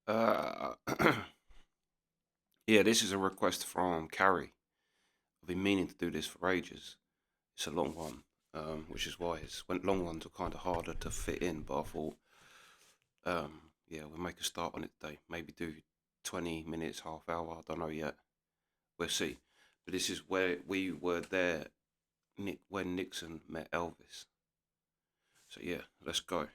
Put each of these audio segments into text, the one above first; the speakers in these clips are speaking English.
Uh, yeah, this is a request from Carrie. I've been meaning to do this for ages. It's a long one, which is why long ones are kind of harder to fit in. But I thought, yeah, we'll make a start on it today. Maybe do 20 minutes, half hour. I don't know yet. We'll see. But this is where we were there when Nixon met Elvis. So yeah, let's go.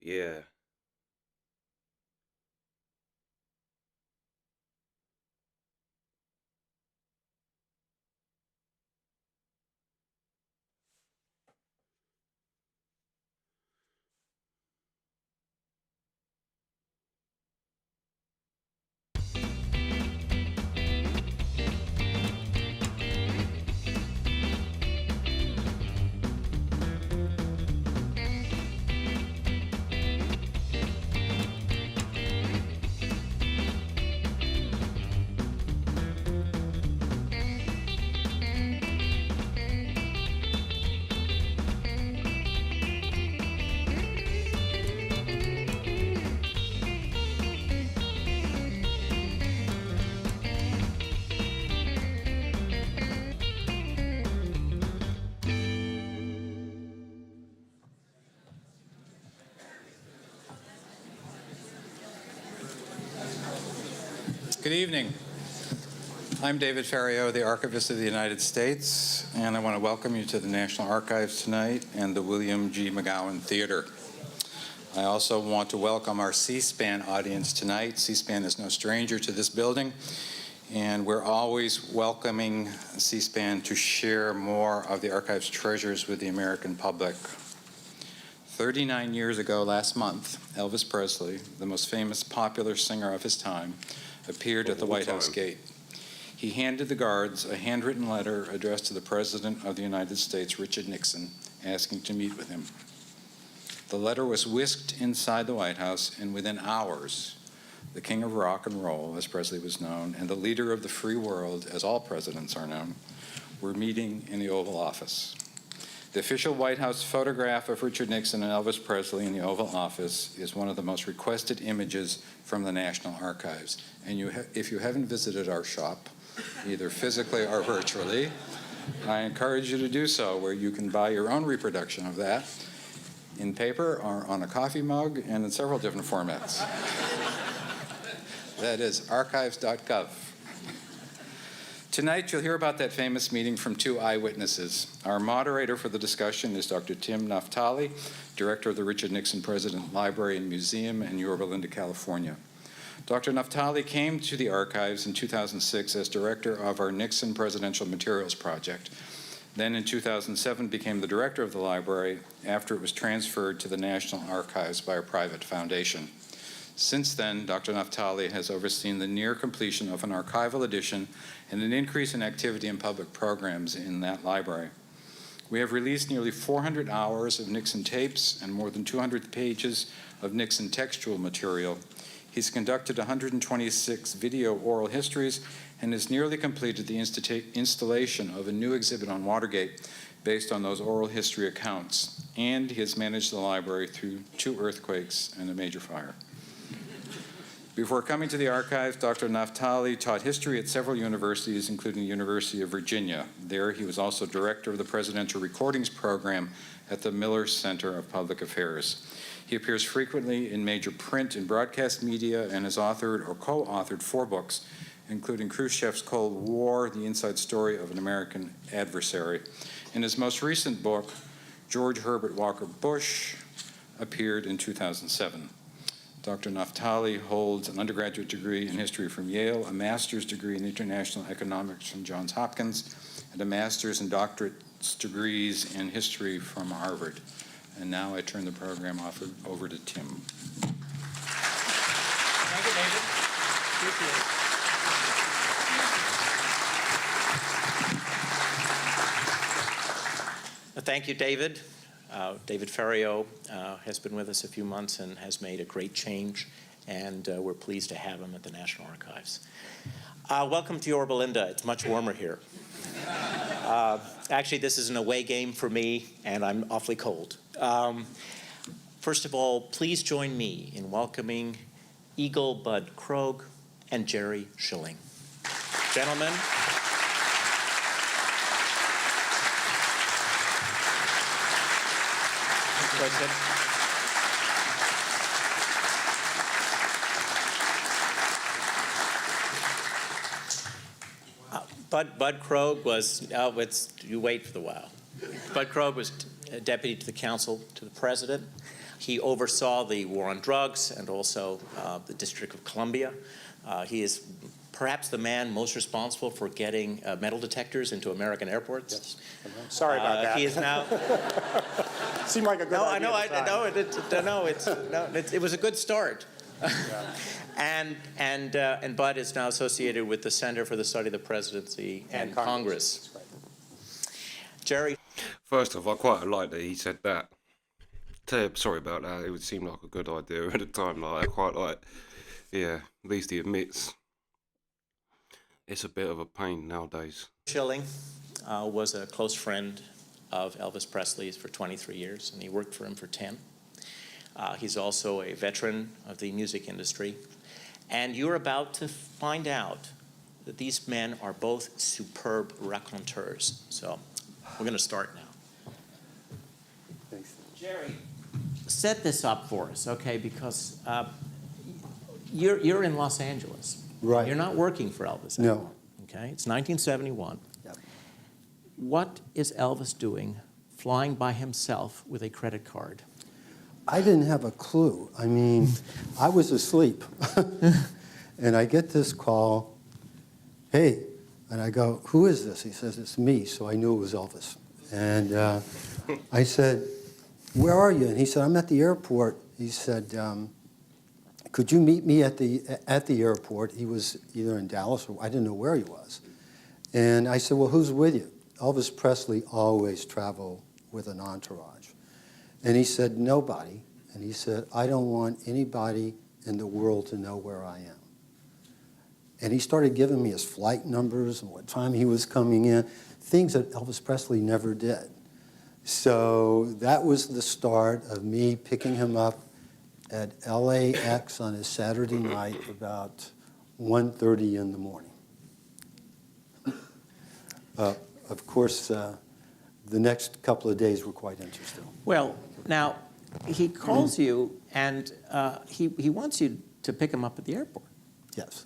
Yeah. Good evening. I'm David Ferriero, the Archivist of the United States, and I want to welcome you to the National Archives tonight and the William G. McGowan Theater. I also want to welcome our C-SPAN audience tonight. C-SPAN is no stranger to this building, and we're always welcoming C-SPAN to share more of the archive's treasures with the American public. 39 years ago last month, Elvis Presley, the most famous popular singer of his time, appeared at the White House gate. He handed the guards a handwritten letter addressed to the President of the United States, Richard Nixon, asking to meet with him. The letter was whisked inside the White House, and within hours, the king of rock and roll, as Presley was known, and the leader of the free world, as all presidents are known, were meeting in the Oval Office. The official White House photograph of Richard Nixon and Elvis Presley in the Oval Office is one of the most requested images from the National Archives. And if you haven't visited our shop, either physically or virtually, I encourage you to do so, where you can buy your own reproduction of that in paper or on a coffee mug and in several different formats. That is archives.gov. Tonight, you'll hear about that famous meeting from two eyewitnesses. Our moderator for the discussion is Dr. Tim Naftali, director of the Richard Nixon President Library and Museum in Yorba Linda, California. Dr. Naftali came to the archives in 2006 as director of our Nixon Presidential Materials Project. Then in 2007 became the director of the library after it was transferred to the National Archives by a private foundation. Since then, Dr. Naftali has overseen the near completion of an archival edition and an increase in activity in public programs in that library. We have released nearly 400 hours of Nixon tapes and more than 200 pages of Nixon textual material. He's conducted 126 video oral histories and has nearly completed the installation of a new exhibit on Watergate based on those oral history accounts. And he has managed the library through 2 earthquakes and a major fire. Before coming to the archives, Dr. Naftali taught history at several universities, including the University of Virginia. There, he was also director of the Presidential Recordings Program at the Miller Center of Public Affairs. He appears frequently in major print and broadcast media and has authored or co-authored 4 books, including Khrushchev's Cold War, The Inside Story of an American Adversary. In his most recent book, George Herbert Walker Bush, appeared in 2007. Dr. Naftali holds an undergraduate degree in history from Yale, a master's degree in international economics from Johns Hopkins, and a master's and doctorate degrees in history from Harvard. And now I turn the program over to Tim. Thank you, David. Appreciate it. Thank you, David. David Ferriero has been with us a few months and has made a great change, and we're pleased to have him at the National Archives. Welcome to Yorba Linda. It's much warmer here. Actually, this is an away game for me, and I'm awfully cold. First of all, please join me in welcoming Eagle Bud Krogh and Jerry Schilling. Gentlemen. Bud Krogh was, you wait for the while. Bud Krogh was deputy to the counsel to the president. He oversaw the war on drugs and also the District of Columbia. He is perhaps the man most responsible for getting metal detectors into American airports. Yes. Sorry about that. He is now. Seemed like a good idea. It was a good start. Yeah. And Bud is now associated with the Center for the Study of the Presidency and Congress. That's right. Jerry. First off, I quite like that he said that. Sorry about that. It would seem like a good idea at a time like I quite like. Yeah, at least he admits it's a bit of a pain nowadays. Schilling was a close friend of Elvis Presley's for 23 years, and he worked for him for 10. He's also a veteran of the music industry. And you're about to find out that these men are both superb raconteurs. So we're going to start now. Thanks. Jerry, set this up for us, okay? Because you're in Los Angeles. Right. You're not working for Elvis. No. Okay, it's 1971. Yep. What is Elvis doing flying by himself with a credit card? I didn't have a clue. I mean, I was asleep. And I get this call, hey, and I go, who is this? He says, it's me. So I knew it was Elvis. And I said, where are you? And he said, I'm at the airport. He said, could you meet me at the airport? He was either in Dallas or I didn't know where he was. And I said, well, who's with you? Elvis Presley always traveled with an entourage. And he said, nobody. And he said, I don't want anybody in the world to know where I am. And he started giving me his flight numbers and what time he was coming in, things that Elvis Presley never did. So that was the start of me picking him up at LAX on a Saturday night about 1:30 in the morning. Of course, the next couple of days were quite interesting. Well, now, he calls you, and he wants you to pick him up at the airport. Yes.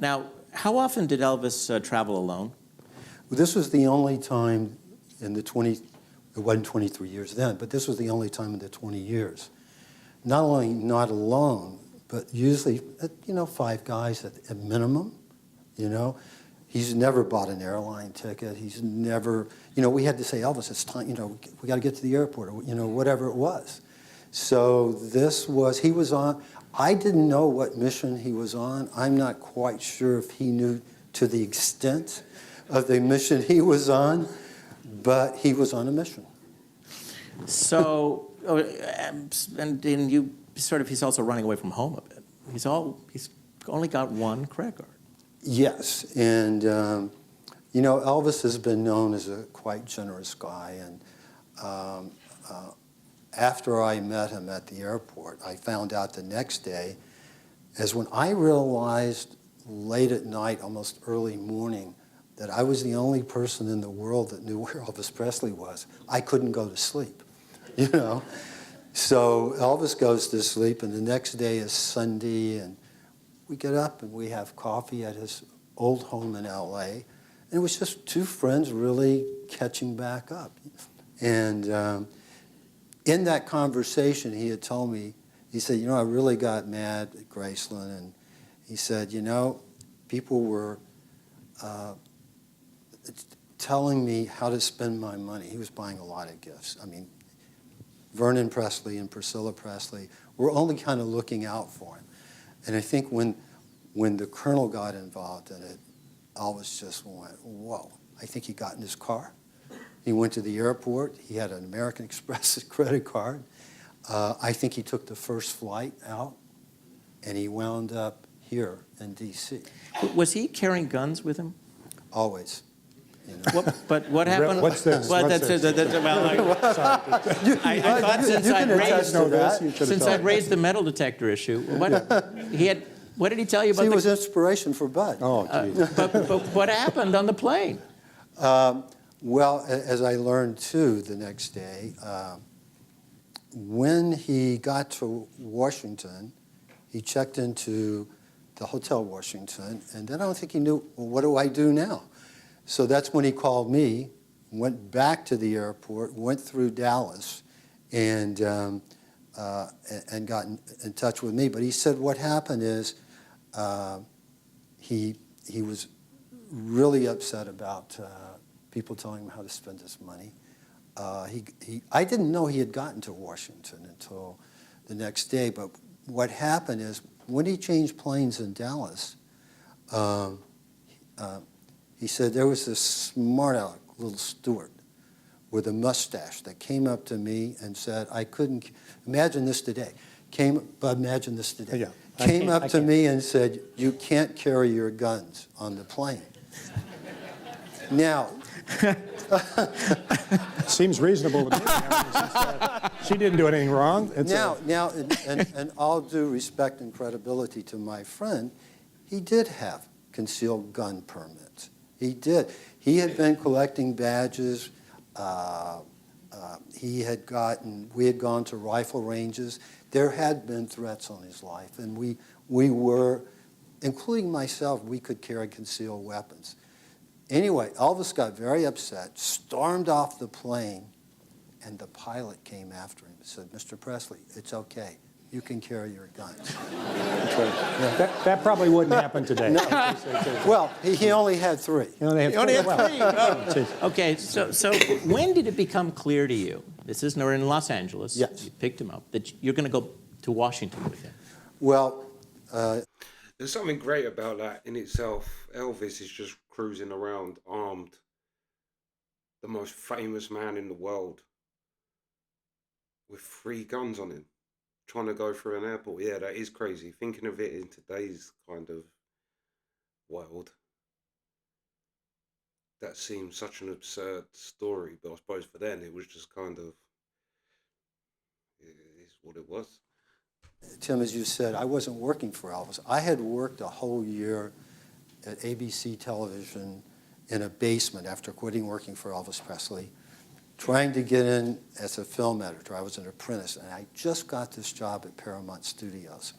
Now, how often did Elvis travel alone? Well, this was the only time in the it wasn't 23 years then, but this was the only time in the 20 years. Not only not alone, but usually, 5 guys at minimum, He's never bought an airline ticket. He's never, we had to say, Elvis, it's time, we got to get to the airport, or, whatever it was. So he was on, I didn't know what mission he was on. I'm not quite sure if he knew to the extent of the mission he was on, but he was on a mission. So, and you he's also running away from home a bit. He's only got one credit card. Yes, and Elvis has been known as a quite generous guy, and after I met him at the airport, I found out the next day, as when I realized late at night, almost early morning, that I was the only person in the world that knew where Elvis Presley was. I couldn't go to sleep, So Elvis goes to sleep, and the next day is Sunday, and we get up and we have coffee at his old home in LA. And it was just 2 friends really catching back up. And in that conversation, he had told me, he said, I really got mad at Graceland. And he said, people were telling me how to spend my money. He was buying a lot of gifts. I mean, Vernon Presley and Priscilla Presley were only kind of looking out for him. And I think when the Colonel got involved in it, Elvis just went, whoa. I think he got in his car He went to the airport. He had an American Express credit card. I think he took the first flight out, and he wound up here in D.C. Was he carrying guns with him? Always. You know? But what happened? What's this? Well, What's this? I thought since you I'd can attest raised, to that. You should have since told I'd raised the metal detector issue, what did he tell you about He the? was inspiration for Bud. Oh, geez. But what happened on the plane? Well, as I learned too the next day, when he got to Washington, he checked into the Hotel Washington, and then I don't think he knew, well, what do I do now? So that's when he called me, went back to the airport, went through Dallas, and got in touch with me. But he said what happened is he was really upset about people telling him how to spend his money. I didn't know he had gotten to Washington until the next day, but what happened is when he changed planes in Dallas, he said there was this smart aleck little steward with a mustache that came up to me and said, I couldn't, imagine this today, imagine this today, Yeah, came up to me and said, you can't carry your guns on the plane. Now, Seems reasonable to me. She didn't do anything wrong. now, in all due respect and credibility to my friend, he did have concealed gun permits. He did. He had been collecting badges. We had gone to rifle ranges. There had been threats on his life, and we were, including myself, we could carry concealed weapons. Anyway, Elvis got very upset, stormed off the plane, and the pilot came after him and said, Mr. Presley, it's okay. You can carry your guns. That probably wouldn't happen today. No. Well, he only had 3. You only have three. Oh. Okay, so when did it become clear to you, this is in Los Angeles, Yes. you picked him up, that you're going to go to Washington with him? Well, There's something great about that in itself. Elvis is just cruising around armed, the most famous man in the world, with 3 guns on him, trying to go through an airport. Yeah, that is crazy. Thinking of it in today's kind of world, that seems such an absurd story, but I suppose for them it was just kind of, it is what it was. Tim, as you said, I wasn't working for Elvis. I had worked a whole year at ABC television in a basement after quitting working for Elvis Presley, trying to get in as a film editor. I was an apprentice, and I just got this job at Paramount Studios.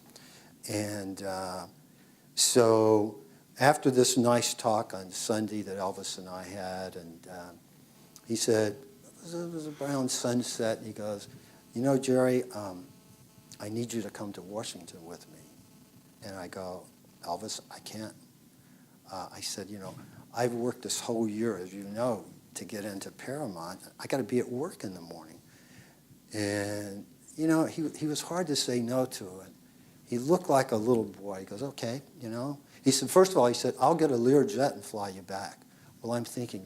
And so after this nice talk on Sunday that Elvis and I had, and he said, it was around sunset, and he goes, you know, Jerry, I need you to come to Washington with me. And I go, Elvis, I can't. I said, you know, I've worked this whole year, as you know, to get into Paramount. I got to be at work in the morning. And, you know, he was hard to say no to. And he looked like a little boy. He goes, okay, you know. He said, first of all, he said, I'll get a Learjet and fly you back. Well, I'm thinking,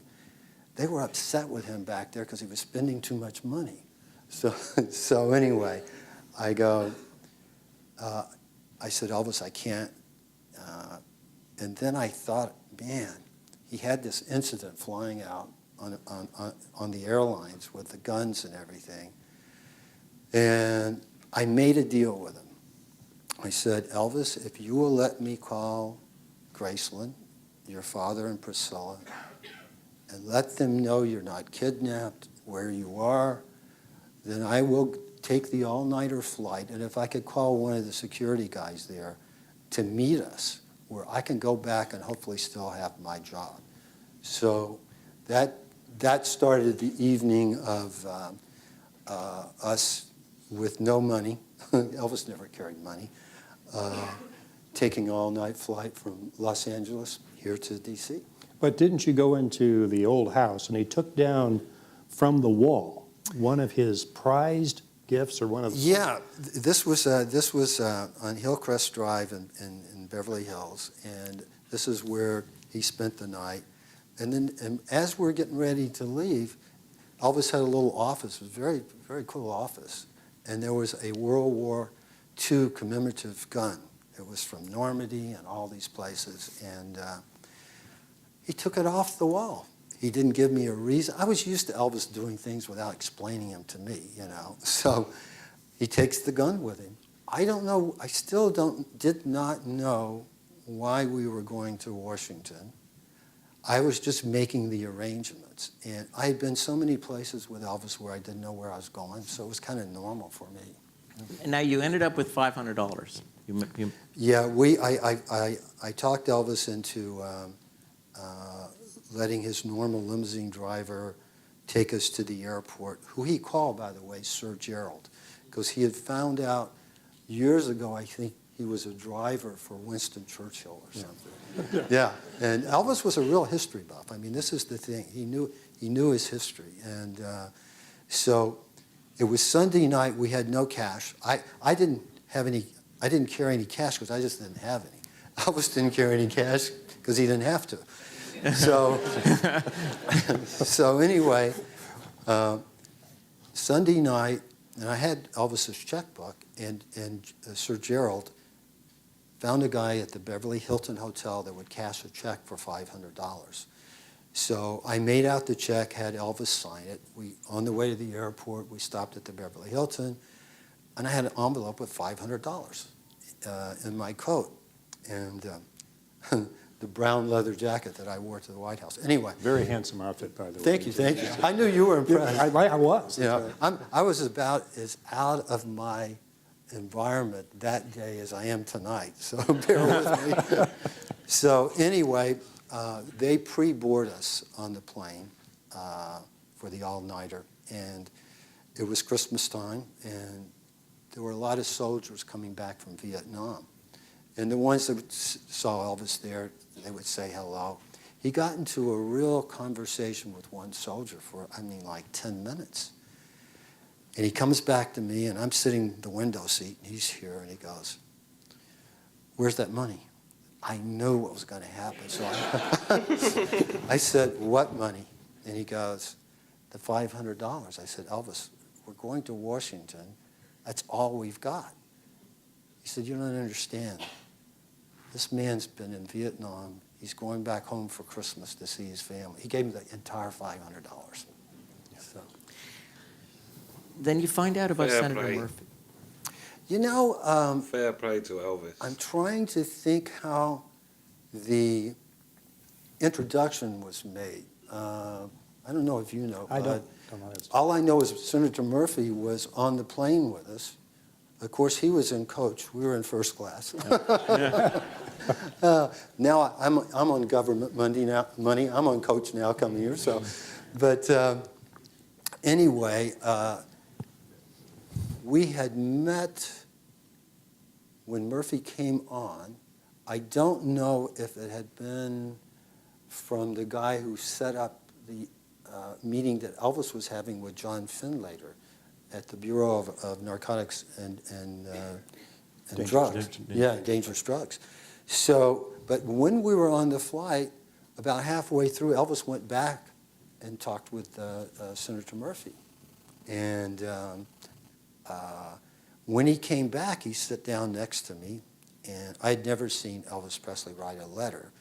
they were upset with him back there because he was spending too much money. So anyway, I go, I said, Elvis, I can't. And then I thought, man, he had this incident flying out on the airlines with the guns and everything. And I made a deal with him. I said, Elvis, if you will let me call Graceland, your father and Priscilla, and let them know you're not kidnapped, where you are, then I will take the all-nighter flight, and if I could call one of the security guys there to meet us, where I can go back and hopefully still have my job. So that started the evening of us with no money. Elvis never carried money. Taking all-night flight from Los Angeles here to D.C. But didn't you go into the old house and he took down from the wall one of his prized gifts or one of the... Yeah, this was on Hillcrest Drive in Beverly Hills, and this is where he spent the night. And then as we're getting ready to leave, Elvis had a little office. It was a very, very cool office. And there was a World War II commemorative gun. It was from Normandy and all these places. And he took it off the wall. He didn't give me a reason. I was used to Elvis doing things without explaining them to me, you know. So he takes the gun with him. I don't know, I still did not know why we were going to Washington. I was just making the arrangements. And I had been so many places with Elvis where I didn't know where I was going, so it was kind of normal for me. And now you ended up with $500. Yeah, I talked Elvis into letting his normal limousine driver take us to the airport, who he called, by the way, Sir Gerald, because he had found out years ago, I think he was a driver for Winston Churchill or something. Yeah, and Elvis was a real history buff. I mean, this is the thing. He knew his history. And so it was Sunday night. We had no cash. I didn't carry any cash because I just didn't have any. Elvis didn't carry any cash because he didn't have to. So, so anyway, Sunday night, and I had Elvis's checkbook, and Sir Gerald found a guy at the Beverly Hilton Hotel that would cash a check for $500. So I made out the check, had Elvis sign it. On the way to the airport, we stopped at the Beverly Hilton, and I had an envelope with $500 in my coat. And the brown leather jacket that I wore to the White House. Anyway. Very handsome outfit, by the way. Thank you. I knew you were impressed. I was. Yeah, I was about as out of my environment that day as I am tonight, so bear with me. So anyway, they pre-board us on the plane for the all-nighter, and it was Christmas time, and there were a lot of soldiers coming back from Vietnam. And the ones that saw Elvis there, they would say hello. He got into a real conversation with one soldier for, like 10 minutes. And he comes back to me, and I'm sitting in the window seat, and he's here, and he goes, "Where's that money?" I knew what was going to happen. So I said, "What money?" And he goes, "The $500. I said, "Elvis, we're going to Washington. That's all we've got." He said, "You don't understand. This man's been in Vietnam. He's going back home for Christmas to see his family." He gave me the entire $500. So. Then you find out about Fair Senator play. Murphy. You know, Fair play to Elvis. I'm trying to think how the introduction was made. I don't know if you know. I but don't know. All I know is Senator Murphy was on the plane with us. Of course, he was in coach. We were in first class. Now I'm on government money. I'm on coach now coming here. So, but anyway, we had met when Murphy came on. I don't know if it had been from the guy who set up the meeting that Elvis was having with John Finlater at the Bureau of Narcotics and Drugs. Dangerous drugs. So, but when we were on the flight, about halfway through, Elvis went back and talked with Senator Murphy. And when he came back, he sat down next to me, and I'd never seen Elvis Presley write a letter.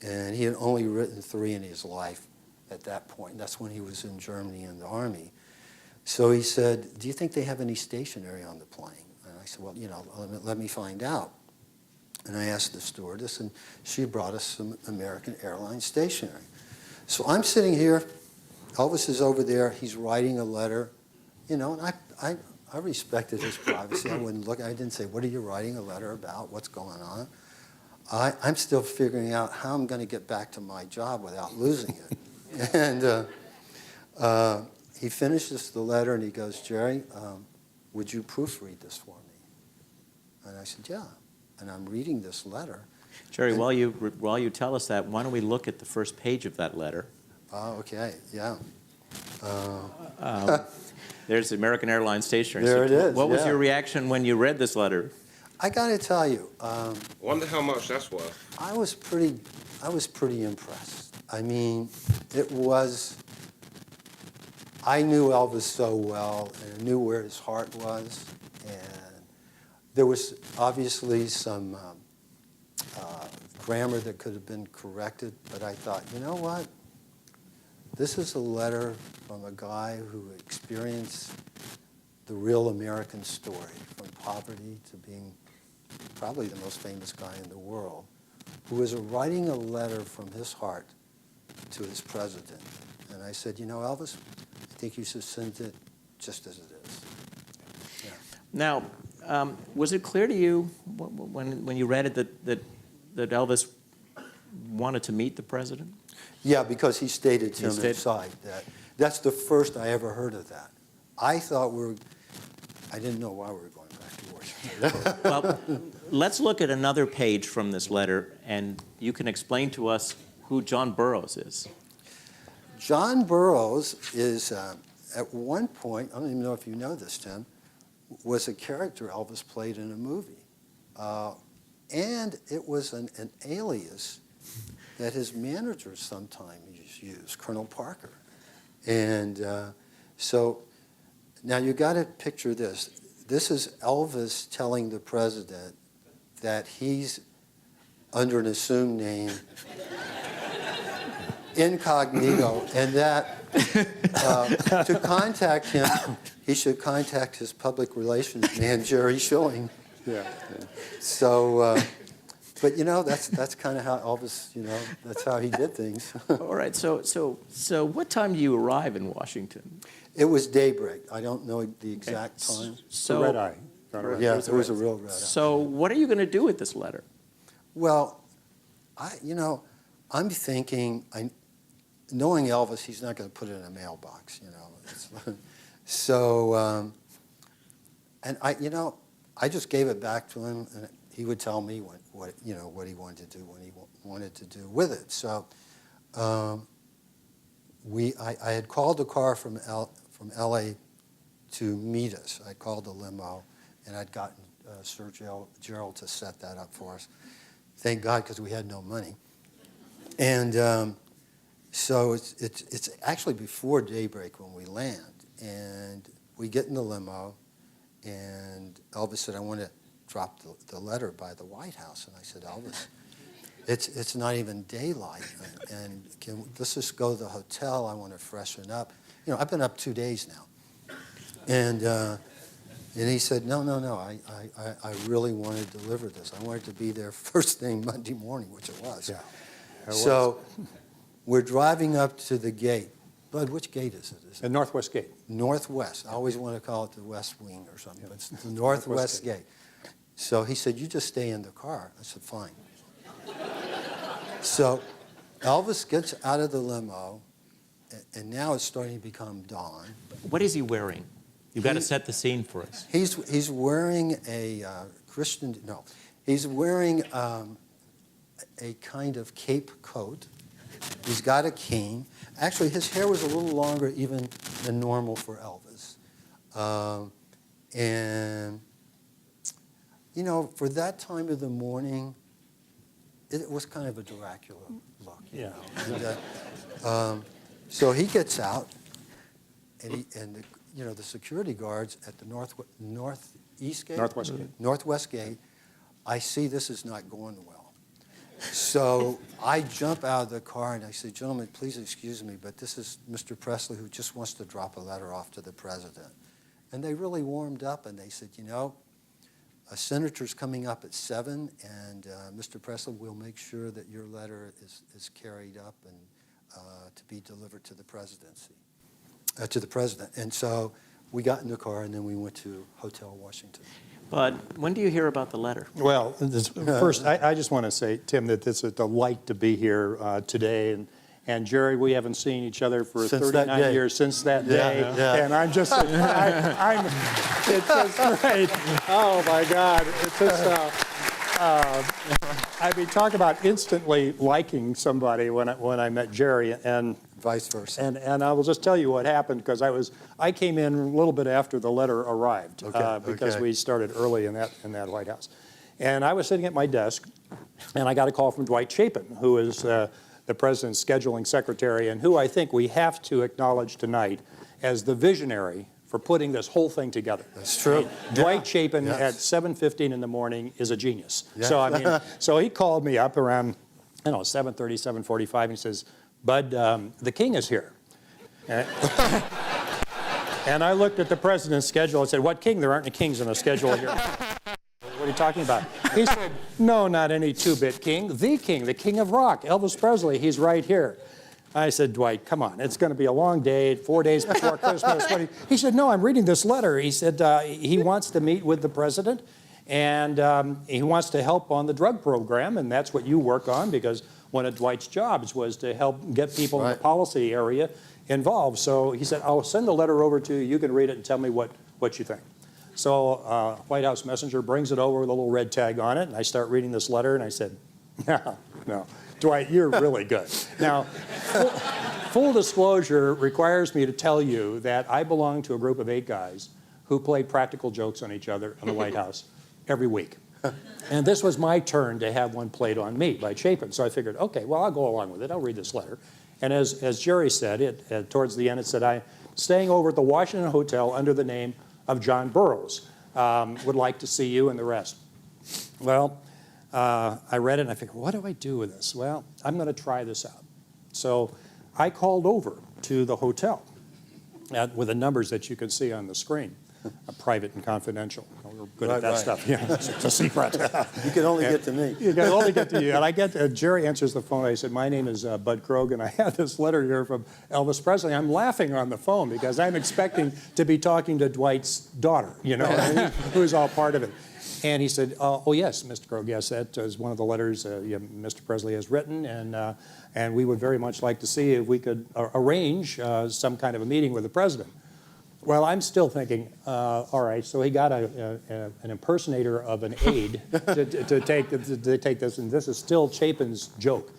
And he had only written 3 in his life at that point. That's when he was in Germany in the Army. So he said, "Do you think they have any stationery on the plane?" And I said, "Well, let me find out." And I asked the stewardess, and she brought us some American Airlines stationery. So I'm sitting here, Elvis is over there, he's writing a letter, and I respected his privacy. I wouldn't look, I didn't say, "What are you writing a letter about? What's going on?" I'm still figuring out how I'm going to get back to my job without losing it. And he finishes the letter, and he goes, "Jerry, would you proofread this for me?" And I said, "Yeah." And I'm reading this letter. Jerry, while you tell us that, why don't we look at the first page of that letter? Oh, okay, yeah. There's the American Airlines stationery. There it is, What was yeah. your reaction when you read this letter? I got to tell you, Wonder how much that's worth. I was pretty impressed. I mean, it was, I knew Elvis so well, and I knew where his heart was, and there was obviously some grammar that could have been corrected, but I thought, you know what? This is a letter from a guy who experienced the real American story, from poverty to being probably the most famous guy in the world, who was writing a letter from his heart to his president. And I said, you know, Elvis, I think you should send it just as it is. Yeah. Now, was it clear to you when you read it that Elvis wanted to meet the president? Yeah, because he stated to him inside that. That's the first I ever heard of that. I thought I didn't know why we were going back to Washington. Well, let's look at another page from this letter, and you can explain to us who John Burroughs is. John Burroughs is, at one point, I don't even know if you know this, Tim, was a character Elvis played in a movie. And it was an alias that his managers sometimes used, Colonel Parker. And so now you got to picture this. This is Elvis telling the president that he's under an assumed name, incognito, and that to contact him, he should contact his public relations man, Jerry Schilling. Yeah. So, but you know, that's kind of how Elvis, you know, that's how he did things. All right. So what time do you arrive in Washington? It was daybreak. I don't know the exact time. So Red eye. Yeah, it was a real red eye. So what are you going to do with this letter? Well, I'm thinking, knowing Elvis, he's not going to put it in a mailbox, you know. So, and I just gave it back to him, and he would tell me what he wanted to do, when he wanted to do with it. So, I had called a car from L.A. to meet us. I called a limo, and I'd gotten Sir Gerald to set that up for us. Thank God, because we had no money. And so it's actually before daybreak when we land, and we get in the limo, and Elvis said, I want to drop the letter by the White House. And I said, Elvis, it's not even daylight, and let's just go to the hotel. I want to freshen up. You know, I've been up 2 days now. And he said, no, I really want to deliver this. I wanted to be there first thing Monday morning, which it was. Yeah. So we're driving up to the gate. Bud, which gate is it? The Northwest Gate. Northwest. I always want to call it the West Wing or something, but it's the Northwest Gate. So he said, you just stay in the car. I said, fine. So Elvis gets out of the limo, and now it's starting to become dawn. What is he wearing? You've got to set the scene for us. He's wearing he's wearing a kind of cape coat. He's got a cane. Actually, his hair was a little longer even than normal for Elvis. And, you know, for that time of the morning, it was kind of a Dracula look. You know? And, so he gets out, and the security guards at the Northwest Gate, I see this is not going well. So I jump out of the car and I say, gentlemen, please excuse me, but this is Mr. Presley who just wants to drop a letter off to the president. And they really warmed up and they said, you know, a senator's coming up at 7, and Mr. Presley will make sure that your letter is carried up and to be delivered to the presidency, to the president. And so we got in the car and then we went to Hotel Washington. But when do you hear about the letter? Well, first, I just want to say, Tim, that it's a delight to be here today. And Jerry, we haven't seen each other for 39 years since that day. Yeah. And I'm just, it's just great. Oh, my God. It's just, I mean, talk about instantly liking somebody when I met Jerry, and vice versa. And I will just tell you what happened, because I came in a little bit after the letter arrived, because we started early in that White House. And I was sitting at my desk, and I got a call from Dwight Chapin, who is the president's scheduling secretary, and who I think we have to acknowledge tonight as the visionary for putting this whole thing together. That's true. Dwight Chapin Yes. at 7:15 in the morning is a genius. Yeah. So I mean, so he called me up around, 7:30, 7:45, and he says, "Bud, the king is here." And I looked at the president's schedule and said, "What king? There aren't any kings on the schedule here." "What are you talking about?" He said, "No, not any two-bit king. The king of rock, Elvis Presley. He's right here." I said, "Dwight, come on. It's going to be a long day, 4 days before Christmas." He said, "No, I'm reading this letter." He said he wants to meet with the president, and he wants to help on the drug program, and that's what you work on, because one of Dwight's jobs was to help get people in the policy area involved. So he said, "I'll send the letter over to you. You can read it and tell me what you think." So White House messenger brings it over with a little red tag on it, and I start reading this letter, and I said, no, Dwight, you're really good. Now, full disclosure requires me to tell you that I belong to a group of 8 guys who played practical jokes on each other in the White House every week. And this was my turn to have one played on me by Chapin. So I figured, okay, well, I'll go along with it. I'll read this letter. And as Jerry said, towards the end, it said, "I'm staying over at the Washington Hotel under the name of John Burroughs. Would like to see you," and the rest. Well, I read it and I figured, what do I do with this? Well, I'm going to try this out. So I called over to the hotel with the numbers that you can see on the screen. Private and confidential. We're good at that stuff. Yeah, it's a secret. You can only get to me. You can only get to you. And I get Jerry answers the phone. I said, "My name is Bud Krogh, and I have this letter here from Elvis Presley." I'm laughing on the phone because I'm expecting to be talking to Dwight's daughter, who's all part of it. And he said, "Oh yes, Mr. Krogh, yes, that is one of the letters Mr. Presley has written, and we would very much like to see if we could arrange some kind of a meeting with the president." Well, I'm still thinking, all right, so he got an impersonator of an aide to take this, and this is still Chapin's joke.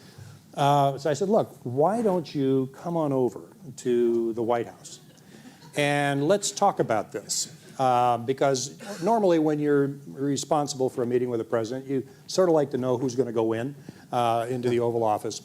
So I said, "Look, why don't you come on over to the White House, and let's talk about this." Because normally when you're responsible for a meeting with the president, you sort of like to know who's going to go into the Oval Office.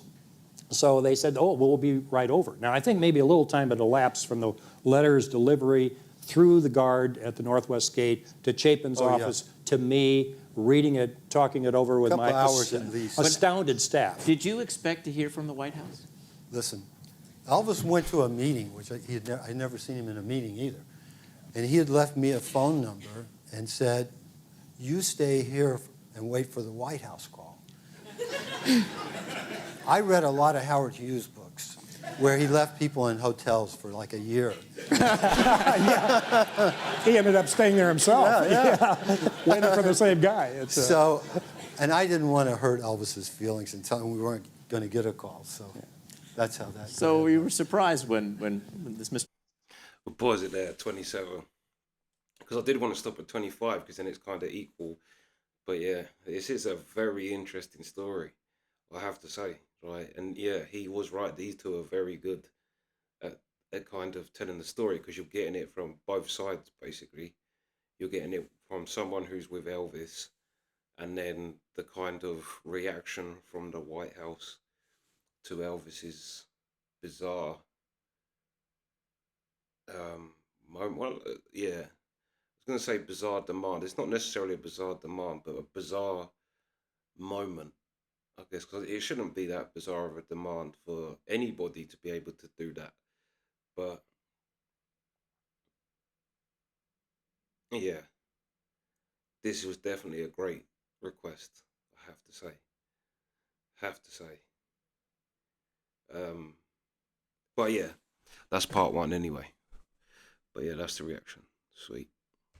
So they said, "Oh, we'll be right over." Now, I think maybe a little time had elapsed from the letter's delivery through the guard at the Northwest Gate to Chapin's office to me, reading it, talking it over with my hours at least. astounded staff. Did you expect to hear from the White House? Listen, Elvis went to a meeting, which I'd never seen him in a meeting either. And he had left me a phone number and said, "You stay here and wait for the White House call." I read a lot of Howard Hughes books where he left people in hotels for like a year. He ended up staying there himself. Waiting for the same guy. And I didn't want to hurt Elvis's feelings and tell him we weren't going to get a call. So that's how that. So you were surprised when this Mr. We'll pause it there at 27. Because I did want to stop at 25 because then it's kind of equal. But yeah, this is a very interesting story, I have to say, right? And yeah, he was right. These two are very good at kind of telling the story because you're getting it from both sides, basically. You're getting it from someone who's with Elvis and then the kind of reaction from the White House to Elvis's bizarre yeah, I was going to say bizarre demand. It's not necessarily a bizarre demand, but a bizarre moment, I guess, because it shouldn't be that bizarre of a demand for anybody to be able to do that. But yeah, this was definitely a great request, I have to say. But yeah, that's part one anyway. But yeah, that's the reaction. Sweet.